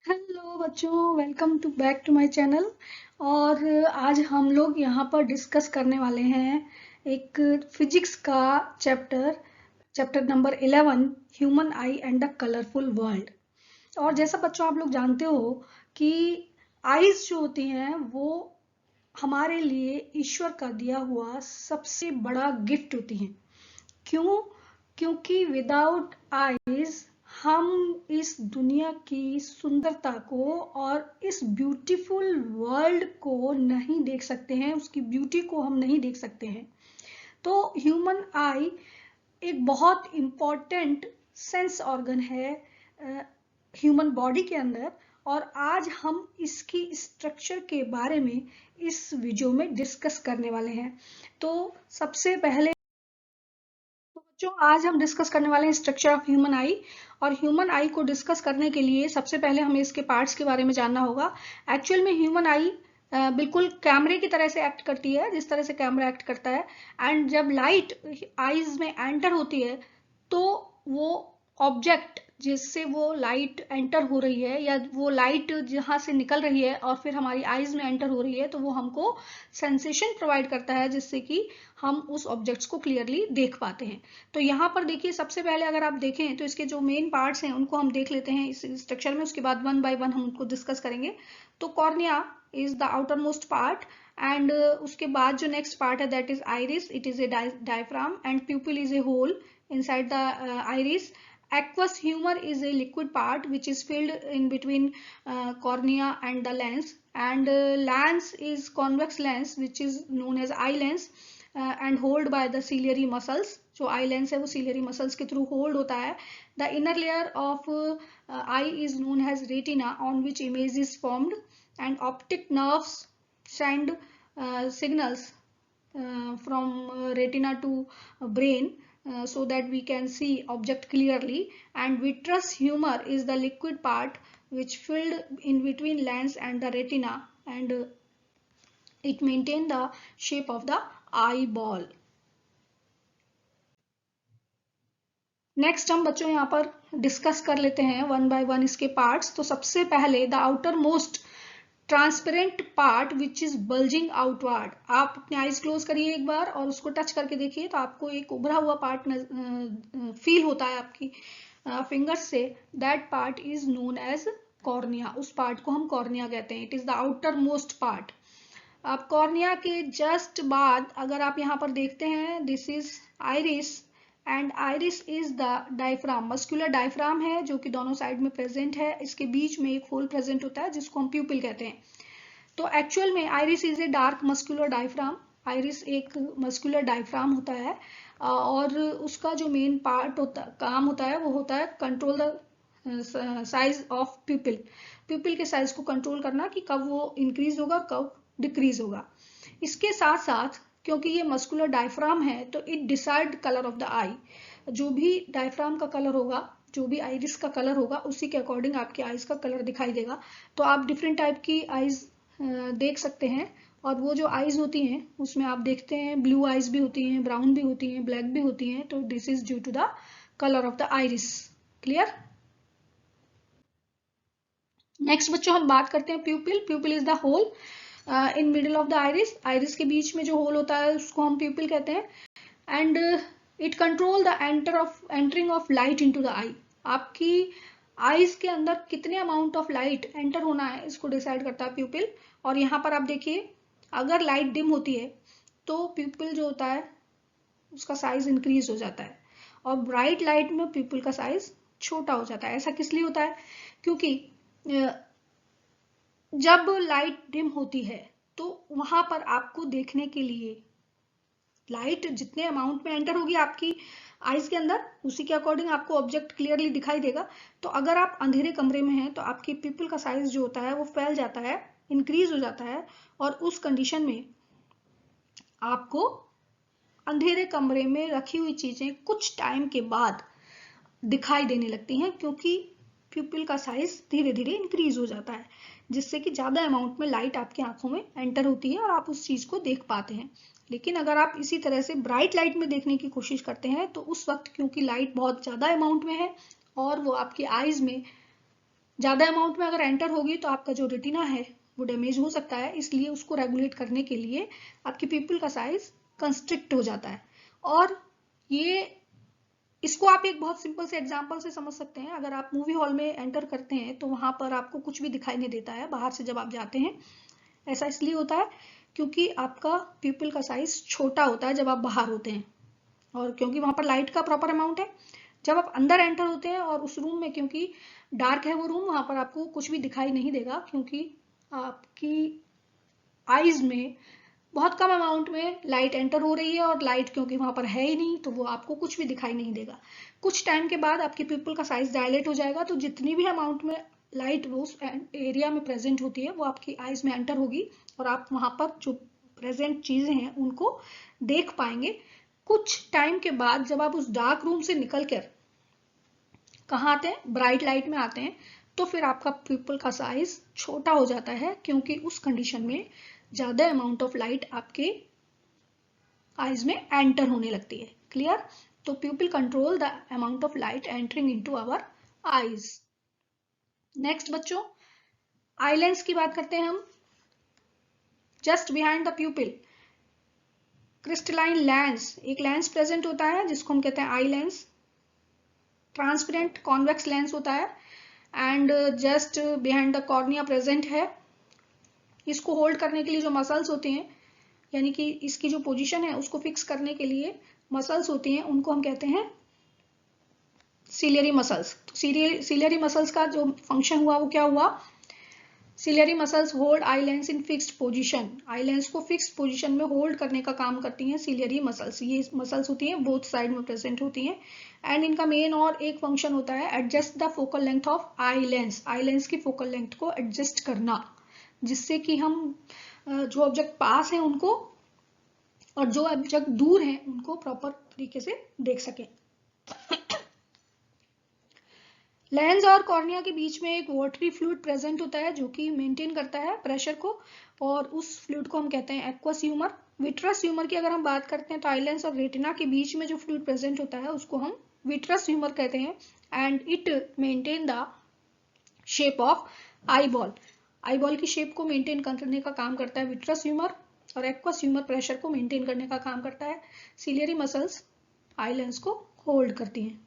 Hello बच्चों, welcome to back to my channel. और आज हम लोग यहाँ पर डिस्कस करने वाले हैं एक फिजिक्स का chapter number 11, human I and the colourful world. और जैसा बच्चों आप लोग जानते हो कि आईज जो होती हैं वो हमारे लिए ईश्वर का दिया हुआ सबसे बड़ा गिफ्ट होती हैं। क्यों? क्योंकि विदाउट आईज हम इस दुनिया की सुंदरता को और इस ब्यूटीफुल वर्ल्ड को नहीं देख सकते हैं, उसकी ब्यूटी को हम नहीं देख सकते हैं। तो ह्यूमन आई एक बहुत इम्पॉर्टेंट सेंस ऑर्गन है ह्यूमन बॉडी के अंदर। और आज हम इसकी स्ट्रक्चर के बारे में इस वीडियो में डिस्कस करने वाले हैं। तो सबसे पहले बच्चों आज हम डिस्कस करने वाले हैं स्ट्रक्चर ऑफ ह्यूमन आई। और ह्यूमन आई को डिस्कस करने के लिए सबसे पहले हमें इसके पार्ट्स के बारे में जानना होगा। एक्चुअल में ह्यूमन आई बिल्कुल कैमरे की तरह से एक्ट करती है, जिस तरह से कैमरा एक्ट करता है। एंड जब लाइट आईज में एंटर होती है तो वो ऑब्जेक्ट जिससे वो लाइट एंटर हो रही है या वो लाइट जहां से निकल रही है और फिर हमारी आईज में एंटर हो रही है, तो वो हमको सेंसेशन प्रोवाइड करता है जिससे कि हम उस ऑब्जेक्ट्स को क्लियरली देख पाते हैं। तो यहाँ पर देखिए, सबसे पहले अगर आप देखें तो इसके जो मेन पार्ट्स हैं उनको हम देख लेते हैं इस स्ट्रक्चर में, उसके बाद वन बाय वन हम उनको डिस्कस करेंगे। तो cornea is the outer most part and उसके बाद जो नेक्स्ट पार्ट है that is iris, it is a diaphragm and pupil is a hole inside the iris. Aqueous humor is a liquid part which is filled in between cornea and the lens, and lens is convex lens which is known as eye lens and hold by the ciliary muscles. जो eye lens है वो ciliary muscles के through hold होता है. The inner layer of eye is known as retina on which image is formed, and optic nerves send signals from retina to brain so that we can see object clearly. And vitreous humor is the liquid part which filled in between lens and the retina, and it maintain the shape of the eyeball. Next हम बच्चों यहाँ पर discuss कर लेते हैं one by one इसके parts. तो सबसे पहले the outer most transparent part which is bulging outward. आप अपने आईज क्लोज करिए एक बार और उसको टच करके देखिए तो आपको एक उभरा हुआ पार्ट फील होता है आपकी फिंगर्स से। That part is known as cornea. उस पार्ट को हम कॉर्निया कहते हैं। It is the outer most part. अब कॉर्निया के जस्ट बाद अगर आप यहाँ पर देखते हैं, this is iris and iris is the diaphragm. Muscular diaphragm है जो कि दोनों साइड में प्रेजेंट है। इसके बीच में एक होल प्रेजेंट होता है जिसको हम प्यूपिल कहते हैं। तो एक्चुअल में iris is a dark muscular diaphragm. Iris एक मस्कुलर डायफ्राम होता है और उसका जो मेन पार्ट काम होता है वो होता है कंट्रोल द साइज ऑफ प्यूपिल। प्यूपिल के साइज को कंट्रोल करना कि कब वो इंक्रीज होगा कब डिक्रीज होगा। इसके साथ साथ क्योंकि ये मस्कुलर डायफ्राम है तो it decide colour of the eye. जो भी डायफ्राम का कलर होगा, जो भी आइरिस का कलर होगा, उसी के अकॉर्डिंग आपके आईज का कलर दिखाई देगा। तो आप डिफरेंट टाइप की आईज देख सकते हैं। और वो जो आईज होती हैं उसमें आप देखते हैं ब्लू आईज भी होती हैं, ब्राउन भी होती हैं, ब्लैक भी होती हैं। तो this is due to the colour of the iris. Clear? Next बच्चों हम बात करते हैं pupil. Pupil is the hole in middle of the iris. Iris के बीच में जो होल होता है उसको हम प्यूपिल कहते हैं। And it control the entering of light into the eye. आपकी आईज के अंदर कितने अमाउंट ऑफ लाइट एंटर होना है इसको डिसाइड करता है प्यूपिल। और यहाँ पर आप देखिए, अगर लाइट डिम होती है तो प्यूपिल जो होता है उसका साइज इंक्रीज हो जाता है और ब्राइट लाइट में प्यूपिल का साइज छोटा हो जाता है। ऐसा किस लिए होता है? क्योंकि जब लाइट डिम होती है तो वहां पर आपको देखने के लिए लाइट जितने अमाउंट में एंटर होगी आपकी आईज के अंदर उसी के अकॉर्डिंग आपको ऑब्जेक्ट क्लियरली दिखाई देगा। तो अगर आप अंधेरे कमरे में हैं तो आपकी प्यूपिल का साइज जो होता है वो फैल जाता है, इंक्रीज हो जाता है। और उस कंडीशन में आपको अंधेरे कमरे में रखी हुई चीजें कुछ टाइम के बाद दिखाई देने लगती हैं, क्योंकि प्यूपिल का साइज धीरे धीरे इंक्रीज हो जाता है, जिससे कि ज्यादा अमाउंट में लाइट आपकी आंखों में एंटर होती है और आप उस चीज को देख पाते हैं। लेकिन अगर आप इसी तरह से ब्राइट लाइट में देखने की कोशिश करते हैं तो उस वक्त क्योंकि लाइट बहुत ज्यादा अमाउंट में है और वो आपकी आईज में ज्यादा अमाउंट में अगर एंटर होगी तो आपका जो रेटिना है वो डैमेज हो सकता है, इसलिए उसको रेगुलेट करने के लिए आपकी पिupil का साइज कंस्ट्रिक्ट हो जाता है। और ये इसको आप एक बहुत सिंपल से एग्जांपल से समझ सकते हैं। अगर आप मूवी हॉल में एंटर करते हैं तो वहां पर आपको कुछ भी दिखाई नहीं देता है बाहर से जब आप जाते हैं। ऐसा इसलिए होता है क्योंकि आपका पिupil का साइज छोटा होता है जब आप बाहर होते हैं, और क्योंकि वहां पर लाइट का प्रॉपर अमाउंट है। जब आप अंदर एंटर होते हैं और उस रूम में, क्योंकि डार्क है वो रूम, वहां पर आपको कुछ भी दिखाई नहीं देगा, क्योंकि आपकी आईज में बहुत कम अमाउंट में लाइट एंटर हो रही है, और लाइट क्योंकि वहां पर है ही नहीं तो वो आपको कुछ भी दिखाई नहीं देगा। कुछ टाइम के बाद आपकी पिupil का साइज डायलेट हो जाएगा, तो जितनी भी अमाउंट में लाइट वो उस एरिया में प्रेजेंट होती है वो आपकी आईज में एंटर होगी, और आप वहां पर जो प्रेजेंट चीजें हैं उनको देख पाएंगे। कुछ टाइम के बाद जब आप उस डार्क रूम से निकल कर कहाँ आते हैं, ब्राइट लाइट में आते हैं, तो फिर आपका पिupil का साइज छोटा हो जाता है, क्योंकि उस कंडीशन में ज्यादा अमाउंट ऑफ लाइट आपके आईज में एंटर होने लगती है। क्लियर? तो pupil control the amount of light entering into our eyes. Next बच्चों, आई लेंस की बात करते हैं हम। Just behind the pupil crystalline lens, एक लेंस प्रेजेंट होता है जिसको हम कहते हैं eye lens. Transparent convex lens होता है, and just behind the cornea present है। इसको होल्ड करने के लिए जो मसल्स होती हैं, यानी कि इसकी जो पोजीशन है उसको फिक्स करने के लिए मसल्स होती हैं, उनको हम कहते हैं सिलियरी मसल्स। तो सिलियरी मसल्स का जो फंक्शन हुआ वो क्या हुआ, ciliary muscles hold eye lens in fixed position. Eye lens को फिक्स्ड पोजीशन में होल्ड करने का काम करती हैं सिलियरी मसल्स। ये मसल्स होती हैं बोथ साइड में प्रेजेंट होती हैं, एंड इनका मेन और एक फंक्शन होता है adjust the focal length of eye lens. I lens की फोकल लेंथ को एडजस्ट करना, जिससे कि हम जो ऑब्जेक्ट पास है उनको और जो ऑब्जेक्ट दूर है उनको प्रॉपर तरीके से देख सके। लेंस और कॉर्निया के बीच में एक वाटरी फ्लूइड प्रेजेंट होता है जो कि मेंटेन करता है प्रेशर को, और उस फ्लूइड को हम कहते हैं एक्वस ह्यूमर। विट्रस ह्यूमर की अगर हम बात करते हैं तो आई लेंस और रेटिना के बीच में जो फ्लूइड प्रेजेंट होता है उसको हम विट्रस ह्यूमर कहते हैं, and it maintain the shape of eye ball. Eye ball की शेप को मेंटेन करने का काम करता है विट्रस ह्यूमर, और एक्वस ह्यूमर प्रेशर को मेंटेन करने का काम करता है। सिलियरी मसल्स आई लेंस को होल्ड करती हैं।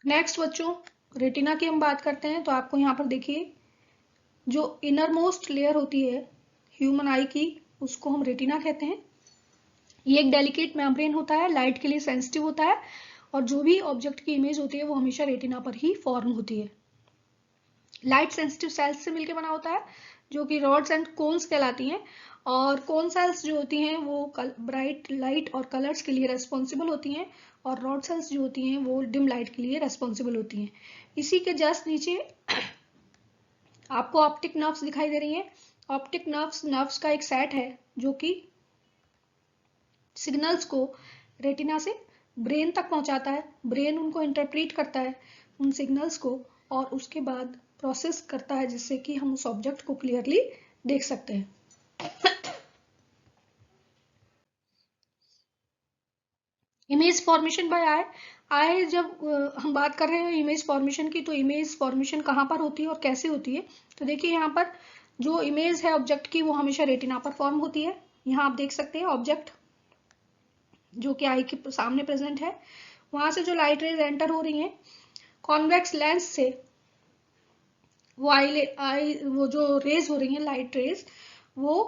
नेक्स्ट बच्चों, रेटिना की हम बात करते हैं तो आपको यहाँ पर देखिए जो इनर मोस्ट लेयर होती है ह्यूमन आई की, उसको हम रेटिना कहते हैं। ये एक डेलिकेट मेम्ब्रेन होता है, लाइट के लिए सेंसिटिव होता है, और जो भी ऑब्जेक्ट की इमेज होती है वो हमेशा रेटिना पर ही फॉर्म होती है। लाइट सेंसिटिव सेल्स से मिलकर बना होता है जो कि रॉड्स एंड कोन्स कहलाती हैं, और कोन सेल्स जो होती हैं वो ब्राइट लाइट और कलर्स के लिए रेस्पॉन्सिबल होती हैं, और रॉड सेल्स जो होती हैं वो डिम लाइट के लिए रेस्पॉन्सिबल होती हैं। इसी के जस्ट नीचे आपको ऑप्टिक नर्व्स दिखाई दे रही हैं। ऑप्टिक नर्व्स का एक सेट है जो कि सिग्नल्स को रेटिना से ब्रेन तक पहुंचाता है। ब्रेन उनको इंटरप्रेट करता है उन सिग्नल्स को, और उसके बाद प्रोसेस करता है जिससे कि हम उस ऑब्जेक्ट को क्लियरली देख सकते हैं। इमेज फॉर्मेशन बाय आई। आई जब हम बात कर रहे हैं इमेज फॉर्मेशन की, तो इमेज फॉर्मेशन कहाँ पर होती है और कैसे होती है, तो देखिए यहाँ पर जो इमेज है ऑब्जेक्ट की वो हमेशा रेटिना पर फॉर्म होती है। यहाँ आप देख सकते हैं ऑब्जेक्ट जो कि आई के सामने प्रेजेंट है, वहां से जो लाइट रेज एंटर हो रही हैं कॉन्वेक्स लेंस से, वो वो जो रेज हो रही हैं लाइट रेज वो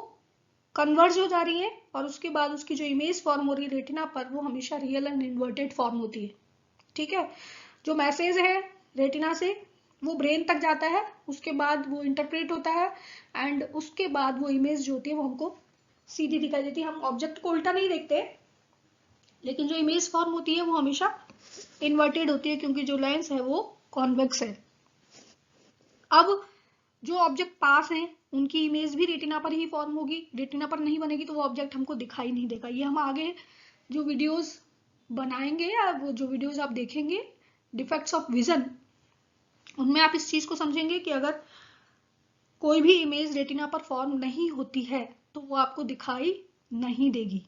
कन्वर्ज हो जा रही है, और उसके बाद उसकी जो इमेज फॉर्म हो रही है रेटिना पर वो हमेशा रियल एंड इन्वर्टेड फॉर्म होती है। ठीक है, जो मैसेज है रेटिना से वो ब्रेन तक जाता है, उसके बाद वो इंटरप्रेट होता है, एंड उसके बाद वो इमेज जो होती है वो हमको सीधी दिखाई देती है। हम ऑब्जेक्ट को उल्टा नहीं देखते, लेकिन जो इमेज फॉर्म होती है वो हमेशा इन्वर्टेड होती है, क्योंकि जो लेंस है वो कॉन्वेक्स है। अब जो ऑब्जेक्ट पास हैं उनकी इमेज भी रेटिना पर ही फॉर्म होगी। रेटिना पर नहीं बनेगी तो वो ऑब्जेक्ट हमको दिखाई नहीं देगा। ये हम आगे जो वीडियोस बनाएंगे या वो जो वीडियोस आप देखेंगे डिफेक्ट्स ऑफ विजन, उनमें आप इस चीज को समझेंगे कि अगर कोई भी इमेज रेटिना पर फॉर्म नहीं होती है तो वो आपको दिखाई नहीं देगी,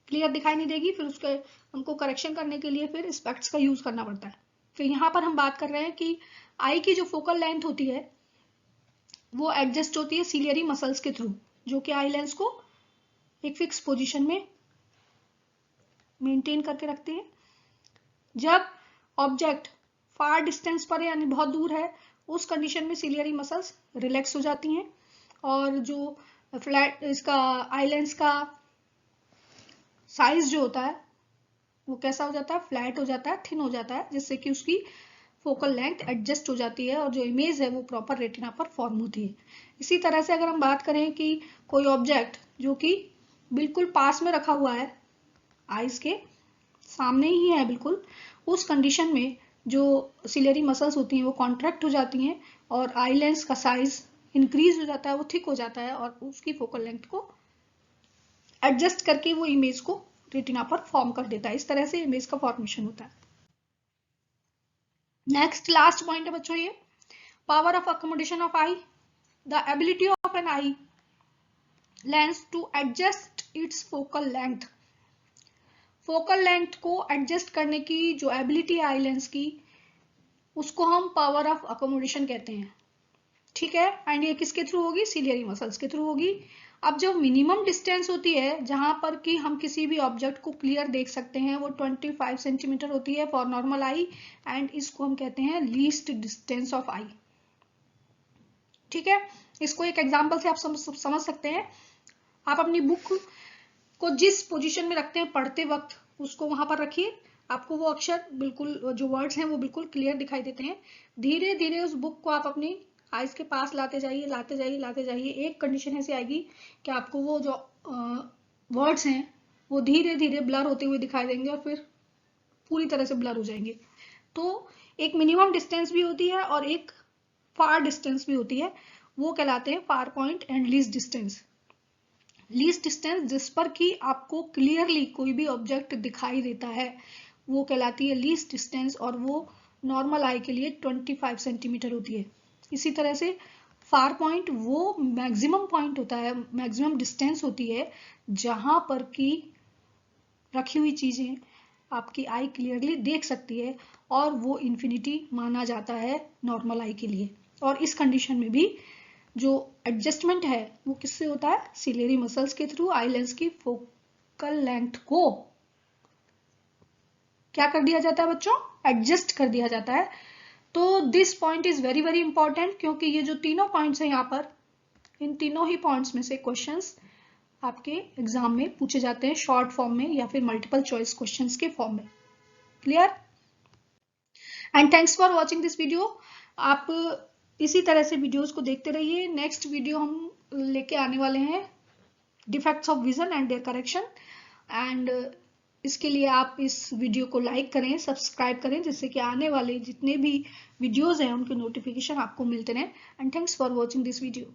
क्लियर दिखाई नहीं देगी। फिर उसके हमको करेक्शन करने के लिए फिर स्पेक्ट्स का यूज करना पड़ता है। फिर यहाँ पर हम बात कर रहे हैं कि आई की जो फोकल लेंथ होती है वो एडजस्ट होती है सिलियरी मसल्स के थ्रू, जो कि आई लेंस को एक फिक्स पोजीशन में मेंटेन करके रखते हैं। जब ऑब्जेक्ट फार डिस्टेंस पर है यानी बहुत दूर है, उस कंडीशन में सिलियरी मसल्स रिलैक्स हो जाती हैं और जो फ्लैट इसका आई लेंस का साइज जो होता है वो कैसा हो जाता है, फ्लैट हो जाता है, थिन हो जाता है, जिससे कि उसकी फोकल लेंथ एडजस्ट हो जाती है और जो इमेज है वो प्रॉपर रेटिना पर फॉर्म होती है। इसी तरह से अगर हम बात करें कि कोई ऑब्जेक्ट जो कि बिल्कुल पास में रखा हुआ है, आईज के सामने ही है बिल्कुल, उस कंडीशन में जो सिलियरी मसल्स होती हैं वो कॉन्ट्रैक्ट हो जाती हैं और आई लेंस का साइज इंक्रीज हो जाता है, वो थिक हो जाता है और उसकी फोकल लेंथ को एडजस्ट करके वो इमेज को रेटिना पर फॉर्म कर देता है। इस तरह से इमेज का फॉर्मेशन होता है। नेक्स्ट लास्ट पॉइंट है बच्चों ये power of accommodation of eye, the ability of an eye lens to adjust its focal length. Focal length को एडजस्ट करने की जो एबिलिटी है आई लेंस की, उसको हम पावर ऑफ अकोमोडेशन कहते हैं, ठीक है। एंड ये किसके थ्रू होगी, सिलियरी मसल्स के थ्रू होगी। अब जो मिनिमम डिस्टेंस होती है जहां पर कि हम किसी भी ऑब्जेक्ट को क्लियर देख सकते हैं वो 25 सेंटीमीटर होती है फॉर नॉर्मल आई, एंड इसको हम कहते हैं लीस्ट डिस्टेंस ऑफ आई, ठीक है। इसको एक एग्जांपल से आप समझ सकते हैं। आप अपनी बुक को जिस पोजीशन में रखते हैं पढ़ते वक्त, उसको वहां पर रखिए, आपको वो अक्षर बिल्कुल, जो वर्ड्स हैं वो बिल्कुल क्लियर दिखाई देते हैं। धीरे धीरे उस बुक को आप अपनी आइज के पास लाते जाइए, लाते जाइए, लाते जाइए। एक कंडीशन ऐसी आएगी कि आपको वो जो वर्ड्स हैं वो धीरे धीरे ब्लर होते हुए दिखाई देंगे और फिर पूरी तरह से ब्लर हो जाएंगे। तो एक मिनिमम डिस्टेंस भी होती है और एक फार डिस्टेंस भी होती है, वो कहलाते हैं far point and least distance. Least distance जिस पर कि आपको क्लियरली कोई भी ऑब्जेक्ट दिखाई देता है वो कहलाती है लीस्ट डिस्टेंस, और वो नॉर्मल आई के लिए 25 सेंटीमीटर होती है। इसी तरह से फार पॉइंट वो मैक्सिमम पॉइंट होता है, मैक्सिमम डिस्टेंस होती है जहां पर कि रखी हुई चीजें आपकी आई क्लियरली देख सकती है, और वो इन्फिनिटी माना जाता है नॉर्मल आई के लिए। और इस कंडीशन में भी जो एडजस्टमेंट है वो किससे होता है, सिलियरी मसल्स के थ्रू आई लेंस की फोकल लेंथ को क्या कर दिया जाता है बच्चों, एडजस्ट कर दिया जाता है। तो this point is very very important, क्योंकि ये जो तीनों पॉइंट्स हैं यहाँ पर, इन तीनों ही पॉइंट्स में से क्वेश्चंस आपके एग्जाम में पूछे जाते हैं, शॉर्ट फॉर्म में या फिर मल्टीपल चॉइस क्वेश्चंस के फॉर्म में। Clear? And thanks for watching this video. आप इसी तरह से वीडियोस को देखते रहिए। नेक्स्ट वीडियो हम लेके आने वाले हैं defects of vision and their correction, and इसके लिए आप इस वीडियो को लाइक करें, सब्सक्राइब करें, जिससे कि आने वाले जितने भी वीडियोस हैं उनके नोटिफिकेशन आपको मिलते रहें। And thanks for watching this video.